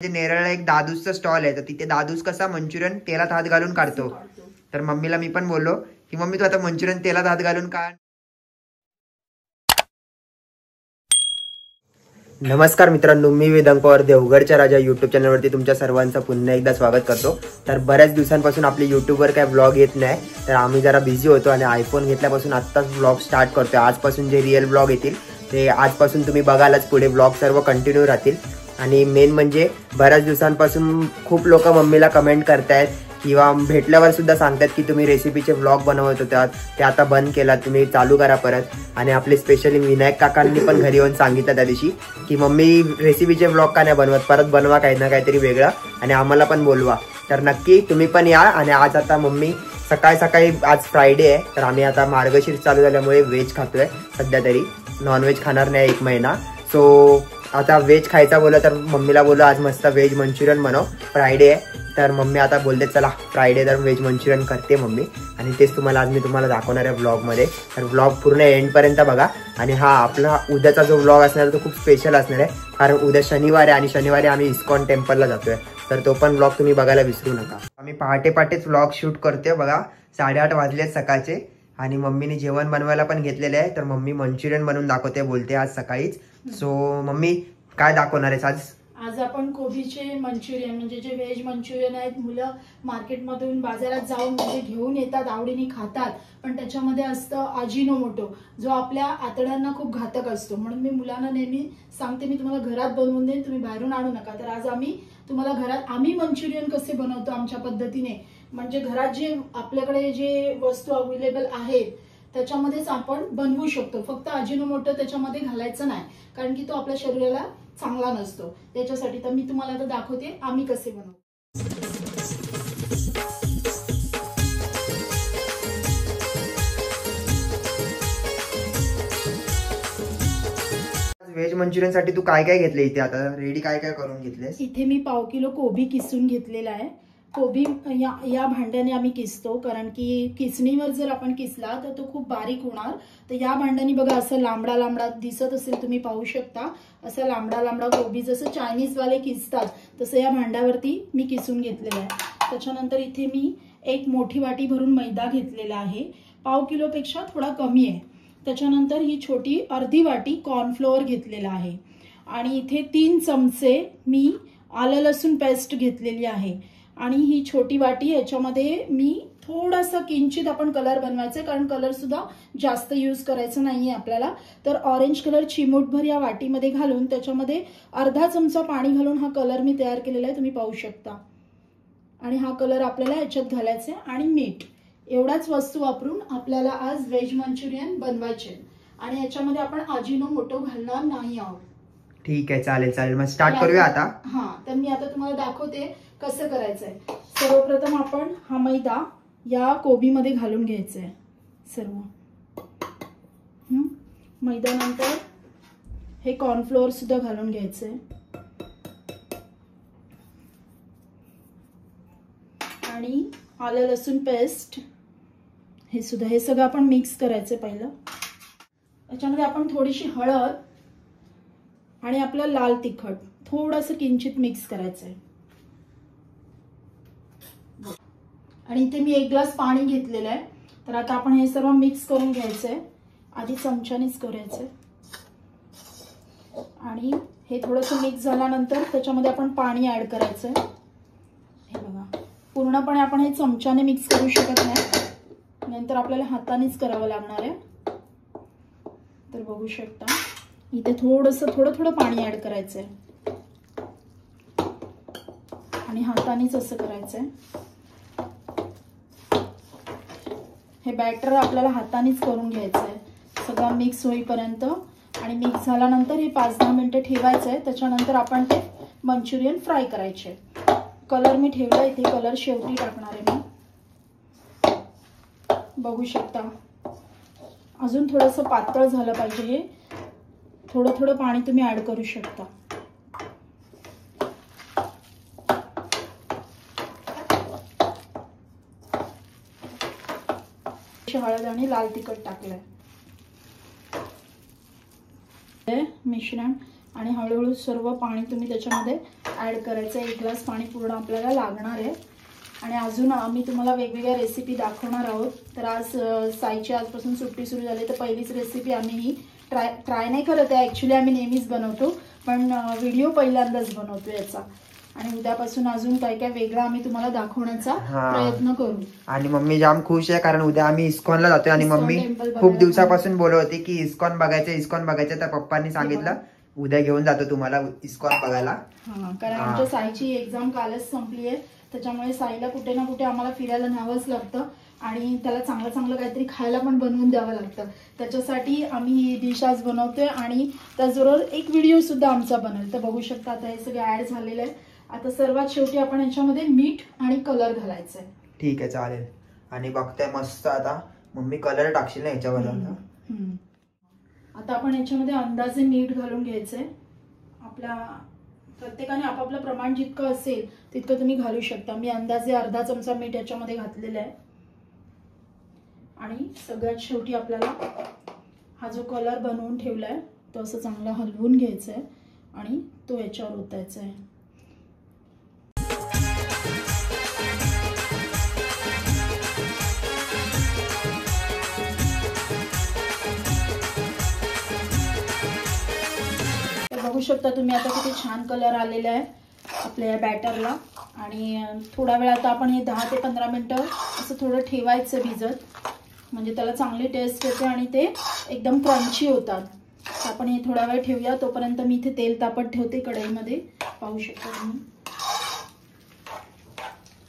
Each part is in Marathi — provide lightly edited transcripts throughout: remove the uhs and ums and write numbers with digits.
नेरळला एक दादूसचा स्टॉल आहे, तर तिथे दादूस कसा मंचुरियन तेलात हात घालून काढतो. तर मम्मीला मी पण बोललो की मम्मी तू आता मंचुरियन तेलात हात घालून काढ. नमस्कार मित्रांनो, मी वेदांत पवार देवगडच्या राजा यूट्यूब चॅनलवरती तुमच्या सर्वांचं पुन्हा एकदा स्वागत करतो. तर बऱ्याच दिवसांपासून आपले यूट्यूबवर काय व्लॉग येत नाही, तर आम्ही जरा बिझी होतो आणि आयफोन घेतल्यापासून आत्ताच व्लॉग स्टार्ट करतोय. आजपासून जे रिअल व्लॉग येतील ते आजपासून तुम्ही बघालच, पुढे व्लॉग सर्व कंटिन्यू राहतील. आणि मेन म्हणजे बऱ्याच दिवसांपासून खूप लोक मम्मीला कमेंट करतायत किंवा भेटल्यावर सुद्धा सांगतात की तुम्ही रेसिपीचे व्लॉग बनवत होतात ते आता बंद केला, तुम्ही चालू करा परत. आणि आपले स्पेशली विनायक काकांनी पण घरी येऊन सांगितलं त्या दिवशी की मम्मी रेसिपीचे व्लॉग का नाही बनवत, परत बनवा काही ना काहीतरी वेगळं आणि आम्हाला पण बोलवा. तर नक्की तुम्ही पण या. आणि आज आता मम्मी सकाळी आज फ्रायडे आहे, तर आम्ही आता मार्गशीर्ष चालू झाल्यामुळे व्हेज खातोय सध्या तरी, नॉनव्हेज खाणार नाही 1 महिना. सो आता व्हेज खायचा बोला तर मम्मीला बोललो आज मस्त व्हेज मंचुरियन बनव, फ्रायडे आहे. तर मम्मी आता बोलते चला फ्रायडे तर व्हेज मंचुरियन करते मम्मी, आणि तेच तुम्हाला आज मी तुम्हाला दाखवणार आहे व्लॉगमध्ये. तर व्लॉग पूर्ण एंडपर्यंत बघा. आणि हा आपला उद्याचा जो व्लॉग असणार तो खूप स्पेशल असणार आहे, कारण उद्या शनिवार आहे आणि शनिवारी आम्ही इस्कॉन टेम्पलला जातोय. तर तो पण व्लॉग तुम्ही बघायला विसरू नका. आम्ही पहाटेच व्लॉग शूट करतोय बघा. 8:30 वाजले सकाळचे आणि मम्मीने जेवण बनवायला पण घेतलेले आहे. तर मम्मी मंचुरियन बनवून दाखवते बोलते आज सकाळीच. सो मम्मी काय दाखवणार आहेस आज? आज आपण कोबीचे मंचुरियन म्हणजे जे व्हेज मंचुरियन आहेत, मुलं मार्केटमधून बाजारात जाऊन म्हणजे घेऊन येतात, आवडीने खातात, पण त्याच्यामध्ये असतं अजिनोमोटो, जो आपल्या आतड्यांना खूप घातक असतो. म्हणून मी मुलांना नेहमी सांगते मी तुम्हाला घरात बनवून देईन, तुम्ही बाहेरून आणू नका. तर आज तुम्हाला घरात आम्ही मंचुरियन कसे बनवतो आमच्या पद्धतीने, म्हणजे घरात जे आपल्याकडे जे वस्तू अवेलेबल आहेत त्याच्यामध्येच आपण बनवू शकतो. फक्त अजिनोमोटो त्याच्यामध्ये घालायचं नाही, कारण की तो आपल्या शरीराला चांगला नसतो. त्याच्यासाठी तर मी तुम्हाला आता दाखवते आम्ही कसे बनवतो. व्हेज मंचुरियन साठी तू काय काय घेतले इथे, आता रेडी काय काय करून घेतलेस? इथे मी 1/2 किलो कोबी किसून घेतलेला आहे. कोबी या भांड्याने आम्ही किसतो, कारण की किसणीवर जर आपण किसला तर तो खूप बारीक होणार. तर या भांड्याने बघा असं लांबडा दिसत असेल, तुम्ही पाहू शकता असं लांबडा कोबी जसं चायनीज वाले किसतात तसं या भांड्यावरती मी किसून घेतलेला आहे. त्याच्यानंतर इथे मी 1 मोठी वाटी भरून मैदा घेतलेला आहे, 1/2 किलोपेक्षा थोडा कमी आहे. त्याच्यानंतर ही छोटी अर्धी वाटी कॉर्नफ्लोअर घेतलेला आहे. आणि इथे 3 चमचे मी आलं लसूण पेस्ट घेतलेली आहे. आणि ही छोटी वाटी, याच्यामध्ये मी थोडासा किंचित आपण कलर बनवायचा, कारण कलर सुद्धा जास्त यूज करायचं नाहीये आपल्याला. तर ऑरेंज कलर चिमूटभर या वाटीमध्ये घालून त्याच्यामध्ये अर्धा चमचा पाणी घालून हा कलर मी तयार केलेला आहे, तुम्ही पाहू शकता. आणि हा कलर आपल्याला याच्यात घालायचा आहे. आणि मीठ, एवढाच वस्तू वापरून आपल्याला आज व्हेज मंचुरियन बनवायचे. आणि याच्यामध्ये आपण अजिनोमोटो घालणार नाही आहोत. ठीक आहे, चालेल. मग स्टार्ट करूया आता. हा, तर मी आता तुम्हाला दाखवते कसं करायचंय. सर्वप्रथम आपण हा मैदा या कोबीमध्ये घालून घ्यायचा आहे सर्व. मैद्यानंतर हे कॉर्नफ्लोअर सुद्धा घालून घ्यायचंय. आणि आलं लसूण पेस्ट हे सगळं आपण मिक्स करायचंय पहिलं. त्याच्यामध्ये आपण थोडीशी हळद आणि आपलं लाल तिखट थोडंसं किंचित मिक्स करायचंय. आणि इथे मी 1 ग्लास पाणी घेतलेलं आहे. तर आता आपण हे सर्व मिक्स करून घ्यायचंय. आधी चमच्यानेच करायचंय. आणि हे थोडंसं मिक्स झाल्यानंतर त्याच्यामध्ये आपण पाणी ऍड करायचंय. हे बघा, पूर्णपणे आपण हे चमच्याने मिक्स करू शकत नाही, नंतर आपल्याला हातानेच करावं लागणार आहे. तर बघू शकता इथे थोडं पाणी ऍड करायचंय आणि हातानेच असं करायचंय. हे बॅटर आपल्याला हातानेच करून घ्यायचंय सगळं मिक्स होईपर्यंत. आणि मिक्स झाल्यानंतर हे 5-10 मिनिटं ठेवायचंय. त्याच्यानंतर आपण ते मंचुरियन फ्राय करायचे. कलर मी ठेवला इथे, कलर शेवटी टाकणार आहे मी. बघू शकता अजून थोडंसं पातळ झालं पाहिजे हे. थोडं पाणी तुम्ही ऍड करू शकता. हळद आणि लाल तिखट टाकलंय मिश्रण. आणि हळूहळू सर्व पाणी तुम्ही त्याच्यामध्ये ॲड करायचं आहे. 1 ग्लास पाणी पूर्ण आपल्याला लागणार आहे. आणि अजून आम्ही तुम्हाला वेगवेगळ्या रेसिपी दाखवणार आहोत. तर आज साईची आजपासून सुट्टी सुरू झाली तर पहिलीच रेसिपी आम्ही ही ट्राय नाही करत आहे. ॲक्च्युली आम्ही नेहमीच बनवतो, पण व्हिडिओ पहिल्यांदाच बनवतो याचा. आणि उद्यापासून अजून काय काय वेगळं आम्ही तुम्हाला दाखवण्याचा प्रयत्न करू. आणि मम्मी जाम खुश आहे कारण उद्या आम्ही इस्कॉनला जातोय. आणि मम्मी खूप दिवसापासून बोलत होती की इस्कॉन बघायचं. तर पप्पांनी सांगितलं उद्या घेऊन जातो तुम्हाला इस्कॉन बघायला. कारण आमच्या साईची एक्झाम कालच संपली आहे, त्याच्यामुळे साईला कुठे ना कुठे आम्हाला फिरायला न्यावंच लागतं. आणि त्याला चांगलं चांगलं काहीतरी खायला पण बनवून द्यावं लागतं. त्याच्यासाठी आम्ही ही डिश आज बनवतोय. आणि त्याचबरोबर एक व्हिडिओ सुद्धा आमचा बनेल. तर बघू शकता आता हे सगळं ऍड झालेलं आहे. आता सर्वात शेवटी आपण याच्यामध्ये मीठ आणि कलर घालायचा आहे. ठीक आहे, चालेल. आणि बघताय मस्त आता मम्मी कलर टाकशील ना याच्यावर. आता आपण याच्यामध्ये अंदाजे मीठ घालून घ्यायचंय. आपल्या प्रत्येकाने आपापलं प्रमाण जितकं असेल तितकं तुम्ही घालू शकता. मी अंदाजे अर्धा चमचा मीठ याच्यामध्ये घातलेलं आहे. आणि सगळ्यात शेवटी आपल्याला हा जो कलर बनवून ठेवलाय तो असं चांगला हलवून घ्यायचा आहे आणि तो याच्यावर ओतायचा आहे. बघू शकता तुम्ही आता किती छान कलर आलेला आहे आपल्या या बॅटरला. आणि थोडा वेळ आता आपण हे 10 ते 15 मिनिटं असं थोडं ठेवायचं भिजत, म्हणजे त्याला चांगली टेस्ट येते आणि ते एकदम क्रंची होतात. आपण हे थोडा वेळ ठेवूया. तोपर्यंत मी इथे तेल तापत ठेवते कढईमध्ये, पाहू शकता तुम्ही.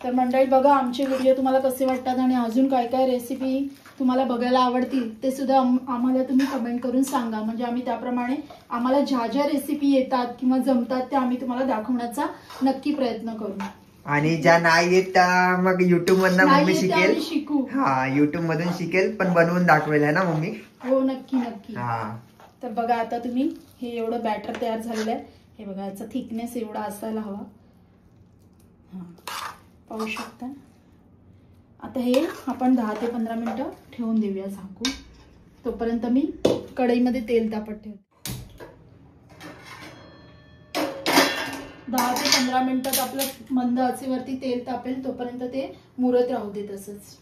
तर मंडळी बघा आमचे व्हिडिओ तुम्हाला कसे वाटतात आणि अजून काय काय रेसिपी तुम्हाला बघायला आवडतील ते सुद्धा आम्हाला तुम्ही कमेंट करून सांगा. म्हणजे आम्ही त्याप्रमाणे आम्हाला ज्या ज्या रेसिपी येतात किंवा जमतात त्या आम्ही तुम्हाला दाखवण्याचा नक्की प्रयत्न करू. आणि ज्या नाही येत त्या मग युट्यूब मधून मम्मी शिकेल. शिकू. युट्यूब मधून शिकेल पण बनवून दाखवेल है ना मम्मी. हो नक्की नक्की. तर बघा आता तुम्ही हे एवढं बॅटर तयार झालेलं आहे. हे बघा याचा थिकनेस एवढा असायला हवा. पाहू शकता. आता हे आपण 10 ते 15 मिनिटं ठेवून देऊया झाकून. तोपर्यंत मी कढईमध्ये तेल तापत ठेवते. 10 ते 15 मिनिटात आपलं मंद आचेवरती तेल तापेल तोपर्यंत ते मुरत राहू दे तसंच.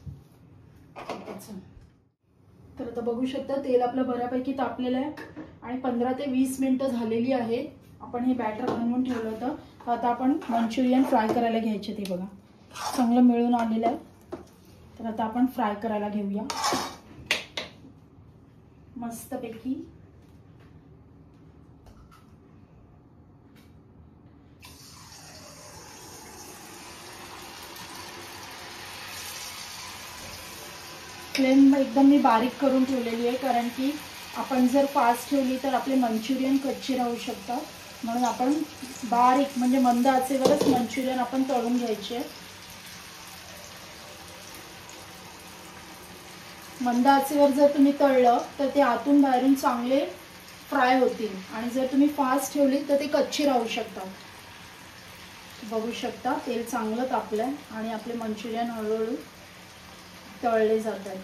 तर आता बघू शकता तेल आपलं बऱ्यापैकी तापलेलं आहे आणि 15 ते 20 मिनिटं झालेली आहे. आपण हे बॅटर बनवून ठेवलं होतं. आता आपण मंचुरियन फ्राय करायला घ्यायचे. ते बघा चांगलं मिळून आलेलं आहे. तर आता आपण फ्राय करायला घेऊया मस्तपैकी. फ्लेम एकदम मी बारीक करून ठेवलेली आहे कारण की आपण जर फास्ट ठेवली तर आपले मंचुरियन कच्चे राहू शकतात. म्हणून आपण बारीक म्हणजे मंद आचेवरच मंचुरियन आपण तळून घ्यायचे. मंद आचेवर जर तुम्ही तळलं तर ते आतून बाहेरून चांगले फ्राय होतील आणि जर तुम्ही फास्ट ठेवली तर ते कच्चे राहू शकतात. बघू शकता तेल चांगलं तापलंय आणि आपले मंचुरियन हळूहळू तळले जात आहेत.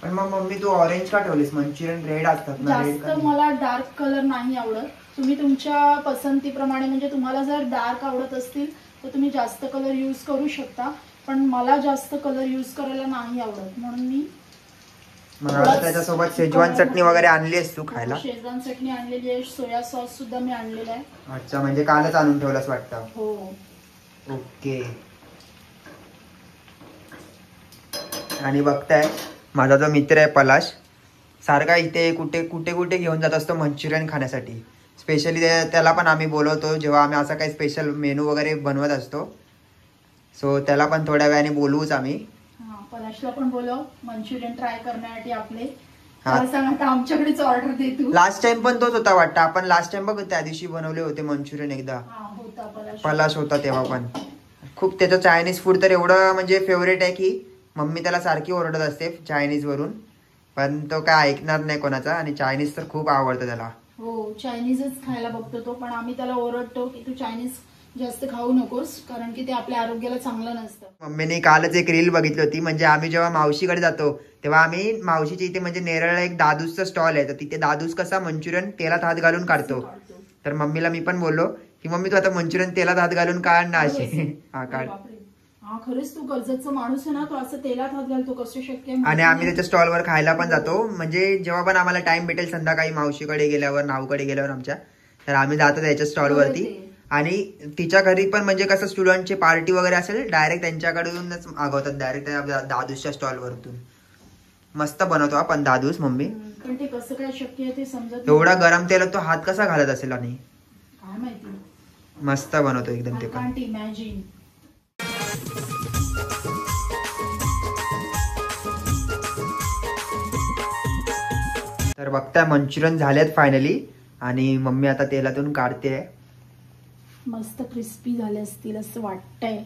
पण मग मम्मी तू ऑरेंज का ठेवलीस? मंचुरियन रेड असतात ना. जास्त मला डार्क कलर नाही आवडत. तुम्ही तुमच्या पसंतीप्रमाणे म्हणजे तुम्हाला जर डार्क आवडत असतील तर तुम्ही जास्त कलर यूज करू शकता. पण मला जास्त कलर यूज करायला नाही आवडत म्हणून मी त्याच्यासोबत शेजवान चटणी वगैरे आणली आहेस तू खायला? शेजवान चटणी आणलेली आहे. सोया सॉस सुद्धा मी आणलेला आहे. अच्छा म्हणजे कालच आणून ठेवलंस वाटतं. हो. ओके. आणि बघताय माझा जो मित्र आहे पलाश सारखा इथे कुठे कुठे कुठे घेऊन जात असतो मंचुरियन खाण्यासाठी. स्पेशली त्याला पण आम्ही बोलवतो जेव्हा आम्ही असा काही स्पेशल मेनू वगैरे बनवत असतो. सो त्याला पण थोड्या वेळाने बोलवूच आम्ही. पलाशला पण बोलव मंचुरियन ट्राय करण्यासाठी आपले. सांग आता आमच्याकडेच ऑर्डर दे तू. लास्ट टाइम पण तोच होता वाटतं. आपण लास्ट टाइम बघ त्या दिवशी बनवले होते मंचुरियन एकदा. पलाश होता तेव्हा पण. खूप त्याचं चायनीज फूड तर एवढं म्हणजे फेवरेट आहे की मम्मी त्याला सारखी ओरडत असते चायनीज वरून. पण तो काय ऐकणार नाही कोणाचा आणि चायनीज तर खूप आवडतं त्याला. हो चायनीजच खायला बघतो तो. पण आम्ही त्याला ओरडतो की तू चायनीज जास्त खाऊ नकोस कारण की ते आपल्या आरोग्याला चांगलं नसतं. मम्मीने कालच एक रील बघितली होती. म्हणजे आम्ही जेव्हा मावशीकडे जातो तेव्हा आम्ही मावशीच्या इथे म्हणजे नेरळला एक दादूसचा स्टॉल आहे. तर तिथे दादूस कसा मंचुरियन तेलात हात घालून काढतो. तर मम्मीला मी पण बोललो की मम्मी तू आता मंचुरियन तेलात हात घालून काढ ना असे. हा अरे काढ. बापरे. हा खरंच तू कर्जतचा माणूस आहे ना, तो असं तेलात हात घालतो, कसं शक्य आहे? आणि आम्ही त्याच्या स्टॉलवर खायला पण जातो, म्हणजे जेव्हा पण आम्हाला टाइम भेटेल संध्याकाळी मावशीकडे गेल्यावर, नावकडे गेल्यावर आमच्या, तर आम्ही जातो त्याच्या स्टॉलवरती. आणि तिच्या घरी पण म्हणजे कसं स्टुडंटची पार्टी वगैरे असेल डायरेक्ट त्यांच्याकडूनच मागवतात, डायरेक्ट दादूसच्या स्टॉलवरतून. मस्त बनवतो हा पण दादूस मम्मी. पण ते कसं काय शक्य आहे ते समजत नाही. एवढा गरम तेलात तो हात कसा घालत असेल. आणि काय माहिती, मस्त बनवतो एकदम ते पण. Can't imagine. तर बघताय मंचुरियन झालेत फायनली, आणि मम्मी आता तेलातून काढते. मस्त क्रिस्पी झाले असतील असं वाटतंय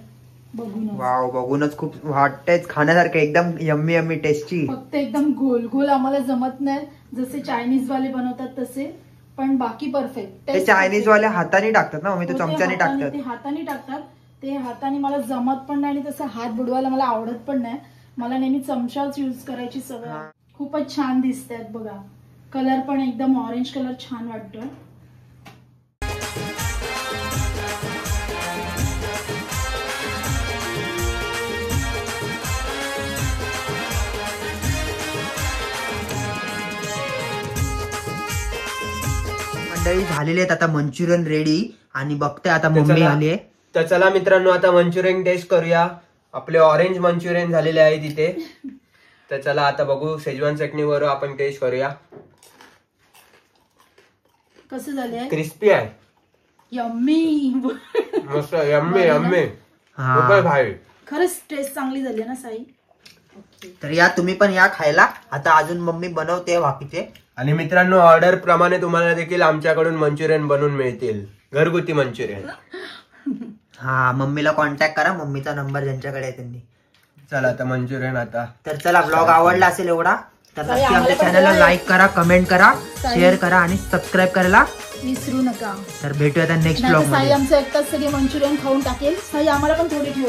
बघून. वाव, बघूनच खूप वाटतंय खाण्यासारखं, एकदम यम्मी यम्मी टेस्टी. फक्त एकदम गोल गोल आम्हाला जमत नाही, जसे चायनीज वाले बनवतात तसे, पण बाकी परफेक्ट. ते चायनीज वाले हाताने टाकतात ना मम्मी, ते चमच्याने टाकतात. ते हाताने टाकतात, ते हाताने मला जमत पण नाही, आणि तसं हात बुडवायला मला आवडत पण नाही. मला नेहमी चमचाच यूज करायची सवय. खूपच छान दिसतात बघा, कलर पण एकदम ऑरेंज कलर छान वाटतोय. मंडळी झालेले आहेत आता मंचुरियन रेडी, आणि बघते आता मम्मी आली. तर चला मित्रांनो, आता मंचुरियन टेस्ट करूया. आपले ऑरेंज मंचुरियन झालेले आहे तिथे. तर चला आता बघू, शेजवान चटणीवर आपण टेस्ट करूया. कसं झालंय? क्रिस्पी आहे, यम्मी. मस्त यम्मी यम्मी. भाई खरंच टेस्ट चांगली झाली ना साई. तर या तुम्ही पण या खायला. आता अजून मम्मी बनवते वाफीचे. आणि मित्रांनो, ऑर्डर प्रमाणे तुम्हाला देखील आमच्याकडून मंचुरियन बनवून मिळतील, घरगुती मंचुरियन. हा, मम्मीला कॉन्टॅक्ट करा, मम्मीचा नंबर ज्यांच्याकडे आहे त्यांनी. चला आता मंचुरियन आता. तर चला, ब्लॉग आवडला असेल एवढा तर नक्की आमच्या चॅनलला लाईक करा, कमेंट करा, शेअर करा आणि सबस्क्राईब करायला विसरू नका. तर भेटूया आता नेक्स्ट ब्लॉग साई मध्ये. आमचं एकटाच सगळे मंचुरियन खाऊन टाकेल. साई आम्हाला पण थोडी ठेव.